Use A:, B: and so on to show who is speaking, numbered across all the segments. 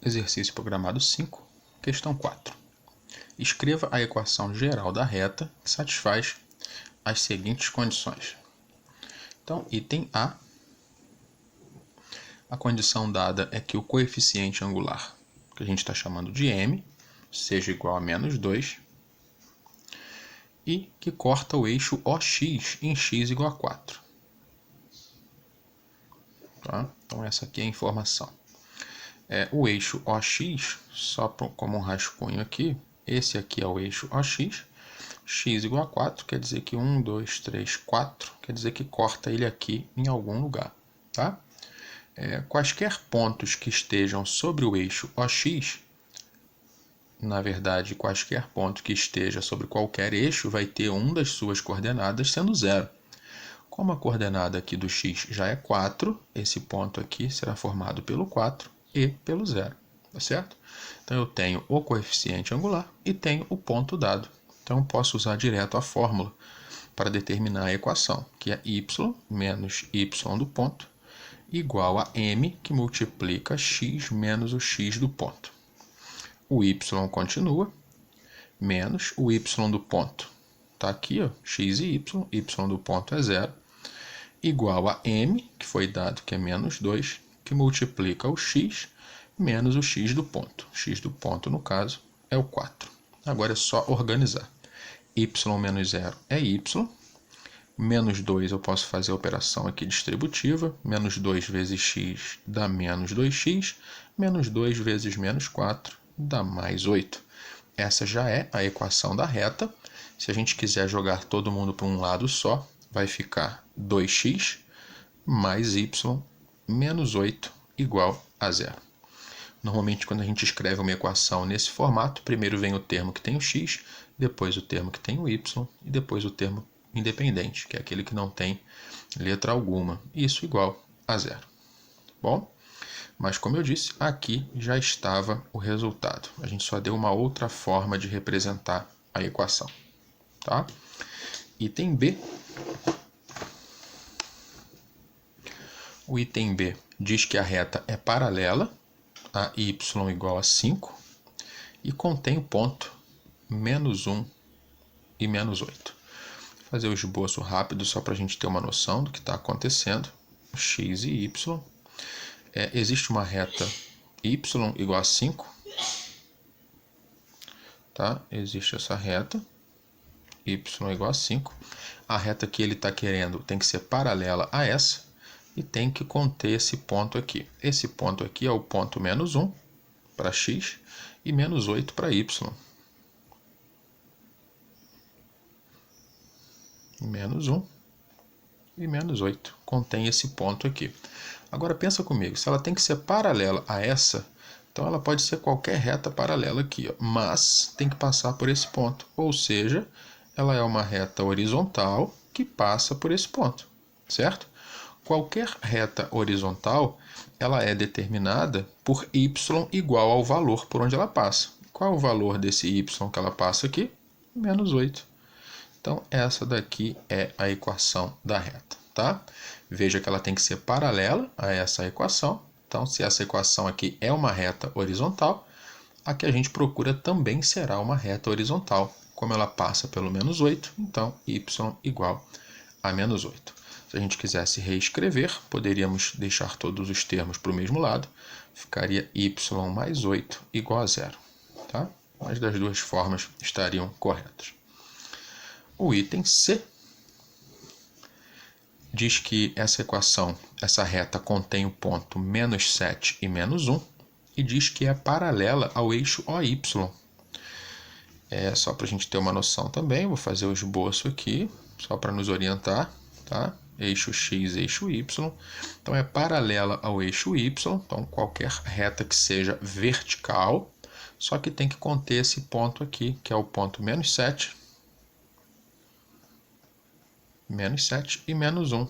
A: Exercício programado 5, questão 4. Escreva a equação geral da reta que satisfaz as seguintes condições. Então, item A, a condição dada é que o coeficiente angular, que a gente está chamando de m, seja igual a menos 2 e que corta o eixo OX em x igual a 4. Tá? Então, essa aqui é a informação. O eixo OX, só como um rascunho aqui, esse aqui é o eixo OX, x igual a 4, quer dizer que 1, 2, 3, 4, quer dizer que corta ele aqui em algum lugar. Tá? Quaisquer pontos que estejam sobre o eixo OX, na verdade, quaisquer ponto que esteja sobre qualquer eixo vai ter uma das suas coordenadas sendo 0. Como a coordenada aqui do x já é 4, esse ponto aqui será formado pelo 4 e pelo 0, tá certo? Então eu tenho o coeficiente angular e tenho o ponto dado. Então eu posso usar direto a fórmula para determinar a equação, que é y menos y do ponto igual a m, que multiplica x menos o x do ponto. O y continua, menos o y do ponto. Está aqui, ó, x e y do ponto é 0, igual a m, que foi dado que é menos 2, que multiplica o x menos o x do ponto. X do ponto, no caso, é o 4. Agora é só organizar. Y menos 0 é y. Menos 2 eu posso fazer a operação aqui distributiva. Menos 2 vezes x dá menos 2x. Menos 2 vezes menos 4 dá mais 8. Essa já é a equação da reta. Se a gente quiser jogar todo mundo para um lado só, vai ficar 2x mais y menos 8 igual a 0. Normalmente, quando a gente escreve uma equação nesse formato, primeiro vem o termo que tem o x, depois o termo que tem o y e depois o termo independente, que é aquele que não tem letra alguma. Isso igual a 0. Bom, mas como eu disse, aqui já estava o resultado. A gente só deu uma outra forma de representar a equação. Tá? Item B. O item B diz que a reta é paralela a y igual a 5 e contém o ponto menos 1 e menos 8. Vou fazer o esboço rápido só para a gente ter uma noção do que está acontecendo. X e y. Existe uma reta y igual a 5. Tá? Existe essa reta y igual a 5. A reta que ele está querendo tem que ser paralela a essa e tem que conter esse ponto aqui. Esse ponto aqui é o ponto menos 1 para x e menos 8 para y. Menos 1 e menos 8. Contém esse ponto aqui. Agora pensa comigo, se ela tem que ser paralela a essa, então ela pode ser qualquer reta paralela aqui, ó, mas tem que passar por esse ponto. Ou seja, ela é uma reta horizontal que passa por esse ponto, certo? Qualquer reta horizontal, ela é determinada por y igual ao valor por onde ela passa. Qual é o valor desse y que ela passa aqui? Menos 8. Então, essa daqui é a equação da reta, tá? Veja que ela tem que ser paralela a essa equação. Então, se essa equação aqui é uma reta horizontal, a que a gente procura também será uma reta horizontal. Como ela passa pelo menos 8, então y igual a menos 8. Se a gente quisesse reescrever, poderíamos deixar todos os termos para o mesmo lado. Ficaria y mais 8 igual a 0. Tá? As das duas formas estariam corretas. O item C diz que essa equação, essa reta contém o ponto menos 7 e menos 1 e diz que é paralela ao eixo OY. Só para a gente ter uma noção também, vou fazer o esboço aqui, só para nos orientar, tá? Eixo X, eixo Y. Então, é paralela ao eixo Y, então qualquer reta que seja vertical, só que tem que conter esse ponto aqui, que é o ponto menos 7 e menos 1.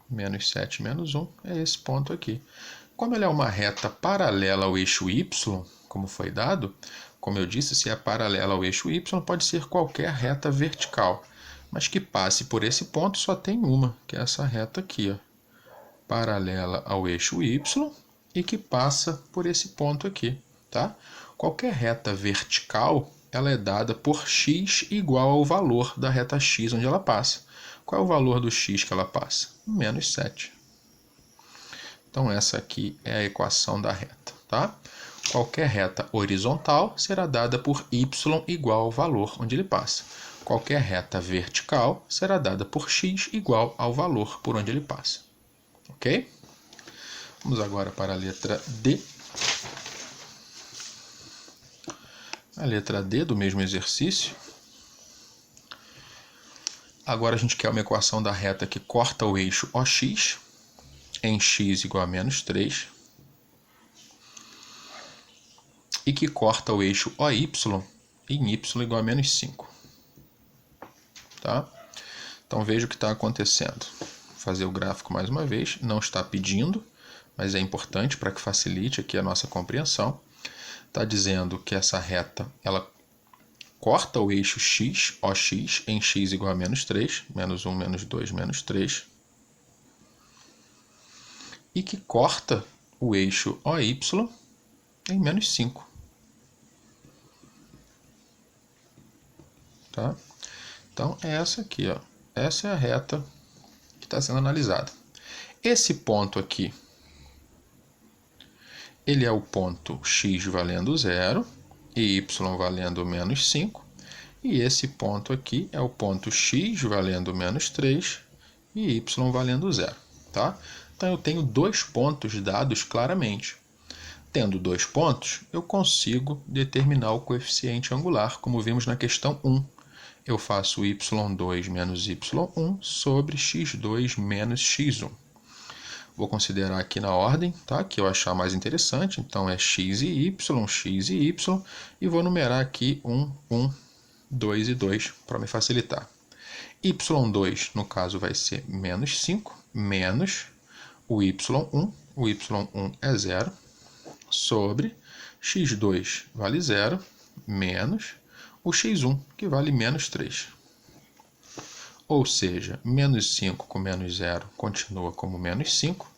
A: Menos 7 menos 1 é esse ponto aqui. Como ele é uma reta paralela ao eixo Y, como foi dado, como eu disse, se é paralela ao eixo Y, pode ser qualquer reta vertical, mas que passe por esse ponto só tem uma, que é essa reta aqui, ó, paralela ao eixo Y e que passa por esse ponto aqui, tá? Qualquer reta vertical, ela é dada por x igual ao valor da reta x onde ela passa. Qual é o valor do x que ela passa? Menos 7. Então, essa aqui é a equação da reta, tá? Qualquer reta horizontal será dada por y igual ao valor onde ele passa. Qualquer reta vertical será dada por x igual ao valor por onde ele passa. Ok? Vamos agora para a letra D. A letra D do mesmo exercício. Agora a gente quer uma equação da reta que corta o eixo OX em x igual a menos 3 e que corta o eixo OY em y igual a menos 5. Tá? Então veja o que está acontecendo. Vou fazer o gráfico mais uma vez, não está pedindo, mas é importante para que facilite aqui a nossa compreensão. Está dizendo que essa reta ela corta o eixo x, OX, em x igual a menos 3, menos 1, menos 2, menos 3, e que corta o eixo OY em menos 5. Tá? Então, é essa aqui, ó. Essa é a reta que está sendo analisada. Esse ponto aqui, ele é o ponto x valendo 0 e y valendo menos 5. E esse ponto aqui é o ponto x valendo menos 3 e y valendo 0. Tá? Então, eu tenho dois pontos dados claramente. Tendo dois pontos, eu consigo determinar o coeficiente angular, como vimos na questão 1. Eu faço y2 menos y1 sobre x2 menos x1. Vou considerar aqui na ordem, tá? Que eu achar mais interessante. Então, é x e y, e vou numerar aqui 1, 1, 2 e 2 para me facilitar. y2, no caso, vai ser menos 5, menos o y1 é 0, sobre x2 vale 0, menos o x1, que vale menos 3. Ou seja, menos 5 com menos 0 continua como menos 5.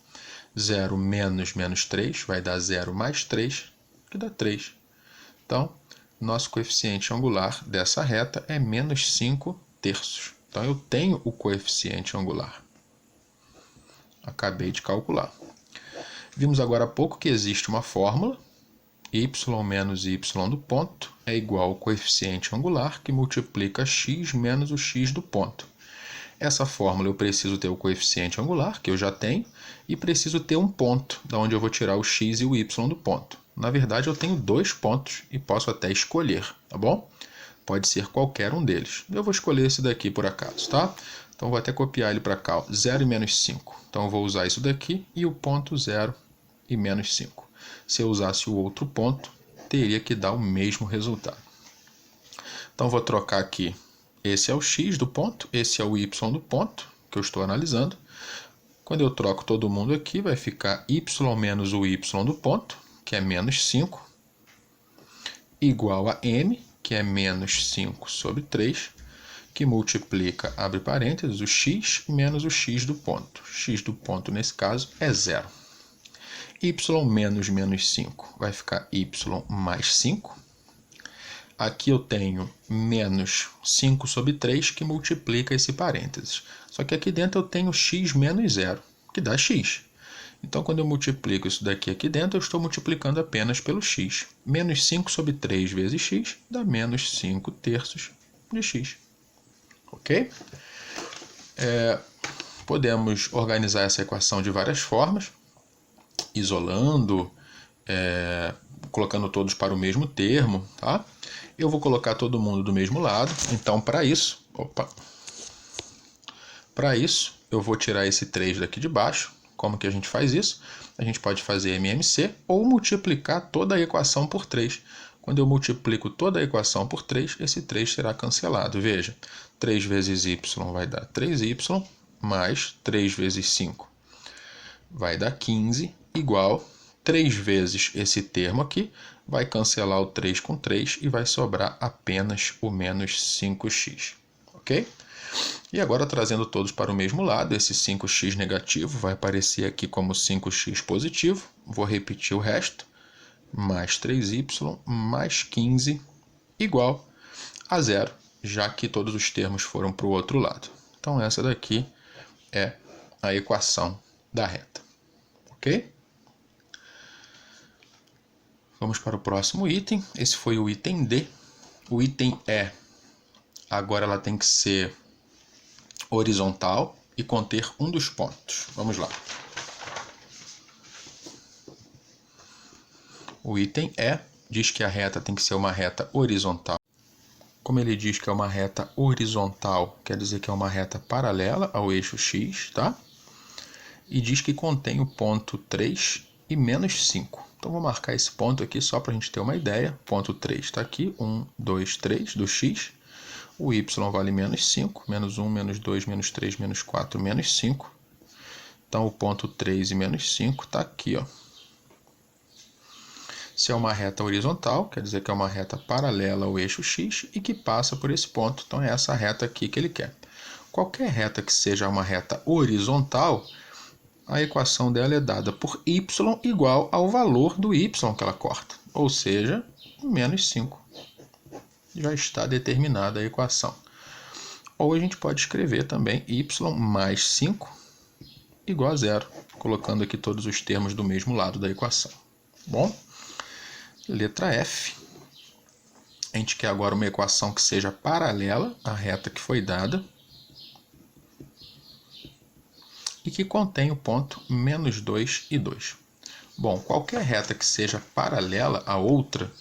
A: 0 menos menos 3 vai dar 0 mais 3, que dá 3. Então, nosso coeficiente angular dessa reta é menos 5 terços. Então, eu tenho o coeficiente angular. Acabei de calcular. Vimos agora há pouco que existe uma fórmula, y menos y do ponto é igual ao coeficiente angular que multiplica x menos o x do ponto. Essa fórmula eu preciso ter o coeficiente angular, que eu já tenho, e preciso ter um ponto, da onde eu vou tirar o x e o y do ponto. Na verdade, eu tenho dois pontos e posso até escolher, tá bom? Pode ser qualquer um deles. Eu vou escolher esse daqui por acaso, tá? Então, vou até copiar ele para cá, ó, 0 e menos 5. Então, eu vou usar isso daqui e o ponto 0 e menos 5. Se eu usasse o outro ponto, teria que dar o mesmo resultado. Então, vou trocar aqui. Esse é o x do ponto, esse é o y do ponto, que eu estou analisando. Quando eu troco todo mundo aqui, vai ficar y menos o y do ponto, que é menos 5, igual a m, que é menos 5 sobre 3, que multiplica, abre parênteses, o x menos o x do ponto. X do ponto, nesse caso, é 0. Y menos menos 5 vai ficar y mais 5. Aqui eu tenho menos 5 sobre 3, que multiplica esse parênteses. Só que aqui dentro eu tenho x menos 0, que dá x. Então, quando eu multiplico isso daqui aqui dentro, eu estou multiplicando apenas pelo x. Menos 5 sobre 3 vezes x dá menos 5 terços de x. Ok? Podemos organizar essa equação de várias formas, isolando, colocando todos para o mesmo termo, tá? Eu vou colocar todo mundo do mesmo lado, então para isso, eu vou tirar esse 3 daqui de baixo. Como que a gente faz isso? A gente pode fazer MMC ou multiplicar toda a equação por 3. Quando eu multiplico toda a equação por 3, esse 3 será cancelado. Veja, 3 vezes y vai dar 3y, mais 3 vezes 5 vai dar 15, igual 3 vezes esse termo aqui, vai cancelar o 3 com 3 e vai sobrar apenas o menos 5x. Ok? ok? E agora, trazendo todos para o mesmo lado, esse 5x negativo vai aparecer aqui como 5x positivo. Vou repetir o resto. Mais 3y mais 15 igual a zero, já que todos os termos foram para o outro lado. Então, essa daqui é a equação da reta, ok? Vamos para o próximo item. Esse foi o item D. O item E, agora ela tem que ser horizontal e conter um dos pontos. Vamos lá. O item E diz que a reta tem que ser uma reta horizontal. Como ele diz que é uma reta horizontal, quer dizer que é uma reta paralela ao eixo x, tá? E diz que contém o ponto 3 e menos 5. Então, vou marcar esse ponto aqui só para a gente ter uma ideia. Ponto 3 está aqui, 1, 2, 3 do x. O y vale menos 5, menos 1, menos 2, menos 3, menos 4, menos 5. Então, o ponto 3 e menos 5 está aqui, ó. Se é uma reta horizontal, quer dizer que é uma reta paralela ao eixo x e que passa por esse ponto. Então, é essa reta aqui que ele quer. Qualquer reta que seja uma reta horizontal, a equação dela é dada por y igual ao valor do y que ela corta, ou seja, menos 5. Já está determinada a equação. Ou a gente pode escrever também y mais 5 igual a zero, colocando aqui todos os termos do mesmo lado da equação. Bom, letra F. A gente quer agora uma equação que seja paralela à reta que foi dada e que contém o ponto menos 2 e 2. Bom, qualquer reta que seja paralela a outra,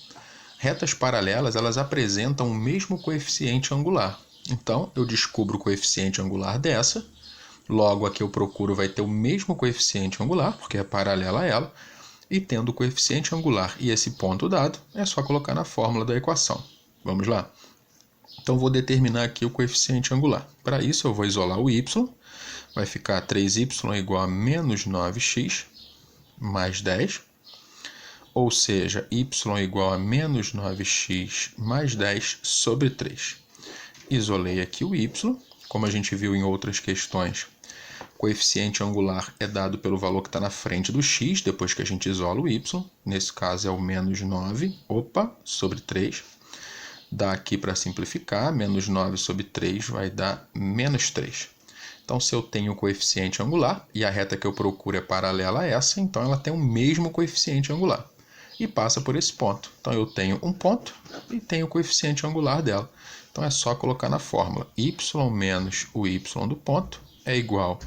A: retas paralelas elas apresentam o mesmo coeficiente angular. Então, eu descubro o coeficiente angular dessa, logo a que eu procuro vai ter o mesmo coeficiente angular, porque é paralela a ela, e tendo o coeficiente angular e esse ponto dado, é só colocar na fórmula da equação. Vamos lá? Então, vou determinar aqui o coeficiente angular. Para isso, eu vou isolar o y, vai ficar 3y igual a menos 9x mais 10, ou seja, y igual a menos 9x mais 10 sobre 3. Isolei aqui o y, como a gente viu em outras questões, o coeficiente angular é dado pelo valor que está na frente do x, depois que a gente isola o y, nesse caso é o menos 9, sobre 3. Dá aqui para simplificar, menos 9 sobre 3 vai dar menos 3. Então, se eu tenho o coeficiente angular e a reta que eu procuro é paralela a essa, então ela tem o mesmo coeficiente angular e passa por esse ponto. Então, eu tenho um ponto e tenho o coeficiente angular dela. Então, é só colocar na fórmula y menos o y do ponto é igual ao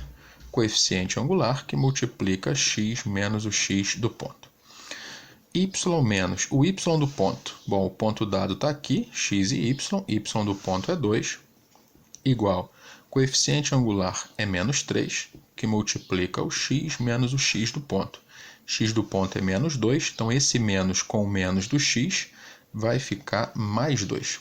A: coeficiente angular que multiplica x menos o x do ponto. Y menos o y do ponto. Bom, o ponto dado está aqui, x e y do ponto é 2, igual coeficiente angular é menos 3, que multiplica o x menos o x do ponto. X do ponto é menos 2, então esse menos com o menos do x vai ficar mais 2.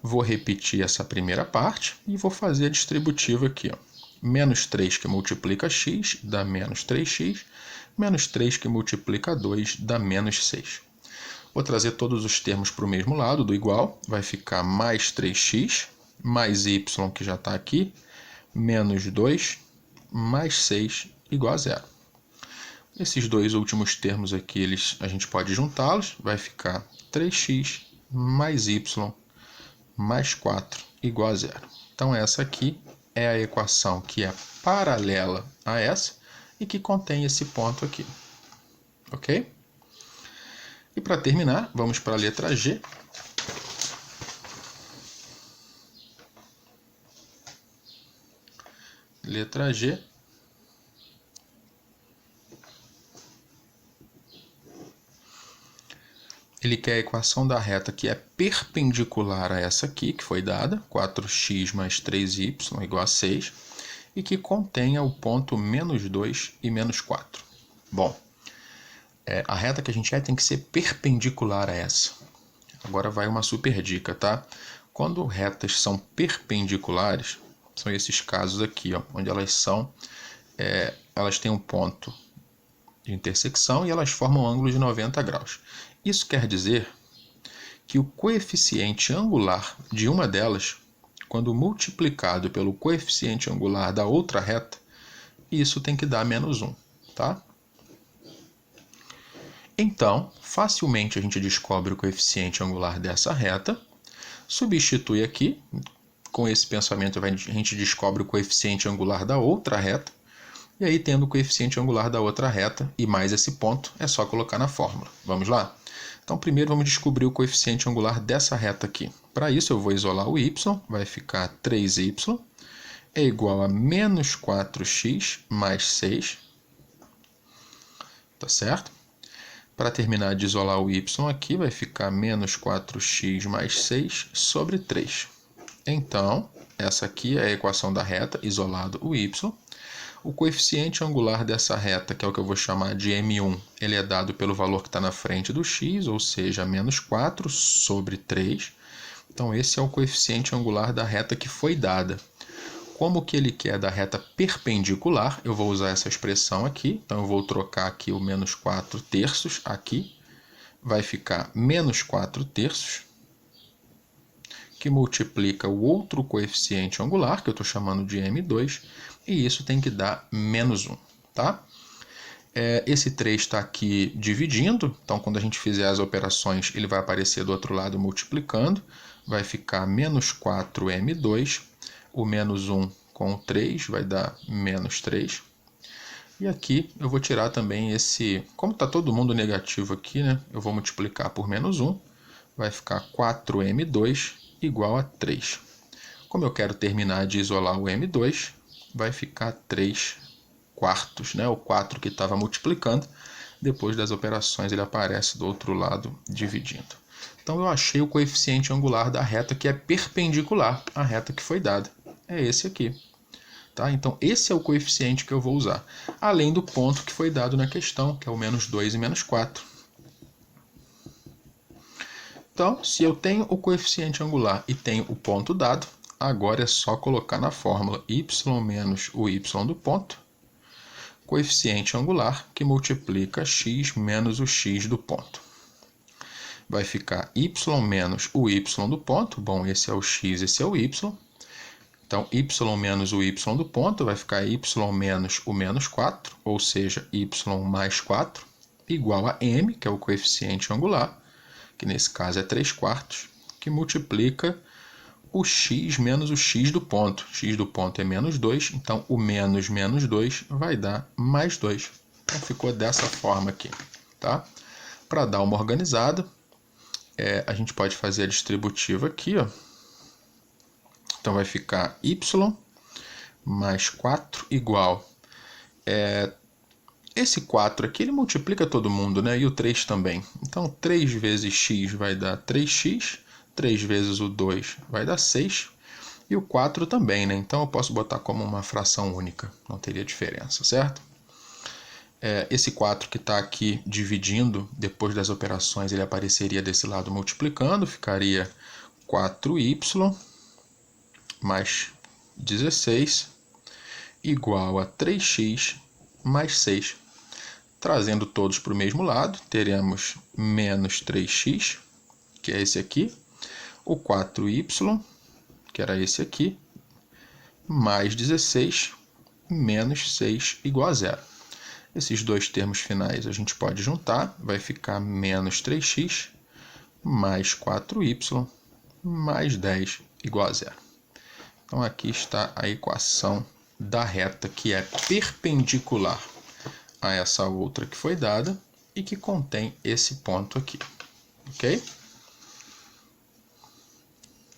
A: Vou repetir essa primeira parte e vou fazer a distributiva aqui. Ó. Menos 3 que multiplica x dá menos 3x, menos 3 que multiplica 2 dá menos 6. Vou trazer todos os termos para o mesmo lado do igual, vai ficar mais 3x, mais y que já está aqui, menos 2, mais 6 igual a zero. Esses dois últimos termos aqui, a gente pode juntá-los, vai ficar 3x mais y mais 4 igual a zero. Então, essa aqui é a equação que é paralela a essa e que contém esse ponto aqui. Ok? E para terminar, vamos para a letra G. Letra G. Ele quer a equação da reta que é perpendicular a essa aqui, que foi dada, 4x mais 3y igual a 6, e que contenha o ponto menos 2 e menos 4. Bom, a reta que a gente quer tem que ser perpendicular a essa. Agora vai uma super dica, tá? Quando retas são perpendiculares, são esses casos aqui, ó, onde elas têm um ponto de intersecção e elas formam um ângulo de 90 graus. Isso quer dizer que o coeficiente angular de uma delas quando multiplicado pelo coeficiente angular da outra reta, isso tem que dar menos 1, tá? Então, facilmente a gente descobre o coeficiente angular dessa reta, substitui aqui, com esse pensamento a gente descobre o coeficiente angular da outra reta, e aí tendo o coeficiente angular da outra reta e mais esse ponto, é só colocar na fórmula. Vamos lá? Então, primeiro vamos descobrir o coeficiente angular dessa reta aqui. Para isso, eu vou isolar o y, vai ficar 3y, é igual a menos 4x mais 6, tá certo? Para terminar de isolar o y aqui, vai ficar menos 4x mais 6 sobre 3. Então, essa aqui é a equação da reta, isolado o y. O coeficiente angular dessa reta, que é o que eu vou chamar de M1, ele é dado pelo valor que está na frente do x, ou seja, menos 4 sobre 3. Então, esse é o coeficiente angular da reta que foi dada. Como que ele quer da reta perpendicular, eu vou usar essa expressão aqui. Então, eu vou trocar aqui o menos 4 terços aqui. Vai ficar menos 4 terços, que multiplica o outro coeficiente angular, que eu estou chamando de M2, e isso tem que dar menos 1, tá? Esse 3 está aqui dividindo, então quando a gente fizer as operações, ele vai aparecer do outro lado multiplicando, vai ficar menos 4M2, o menos 1 com o 3 vai dar menos 3. E aqui eu vou tirar também esse, como está todo mundo negativo aqui, né? Eu vou multiplicar por menos 1, vai ficar 4M2 igual a 3. Como eu quero terminar de isolar o M2, vai ficar 3 quartos, né? O 4 que estava multiplicando, depois das operações ele aparece do outro lado dividindo. Então eu achei o coeficiente angular da reta que é perpendicular à reta que foi dada. É esse aqui. Tá? Então esse é o coeficiente que eu vou usar, além do ponto que foi dado na questão, que é o menos 2 e menos 4. Então, se eu tenho o coeficiente angular e tenho o ponto dado, agora é só colocar na fórmula y menos o y do ponto, coeficiente angular que multiplica x menos o x do ponto. Vai ficar y menos o y do ponto, bom, esse é o x, esse é o y. Então, y menos o y do ponto vai ficar y menos o menos 4, ou seja, y mais 4, igual a m, que é o coeficiente angular, que nesse caso é 3 quartos, que multiplica o x menos o x do ponto. X do ponto é menos 2, então o menos menos 2 vai dar mais 2. Então ficou dessa forma aqui, tá? Para dar uma organizada, a gente pode fazer a distributiva aqui, ó. Então vai ficar y mais 4 igual... Esse 4 aqui, ele multiplica todo mundo, né? E o 3 também. Então, 3 vezes x vai dar 3x. 3 vezes o 2 vai dar 6. E o 4 também, né? Então, eu posso botar como uma fração única. Não teria diferença, certo? Esse 4 que está aqui dividindo, depois das operações, ele apareceria desse lado multiplicando. Ficaria 4y mais 16 igual a 3x mais 6. Trazendo todos para o mesmo lado, teremos menos 3x, que é esse aqui, o 4y, que era esse aqui, mais 16, menos 6 igual a 0. Esses dois termos finais a gente pode juntar, vai ficar menos 3x, mais 4y, mais 10 igual a 0. Então aqui está a equação da reta que é perpendicular a essa outra que foi dada e que contém esse ponto aqui, ok?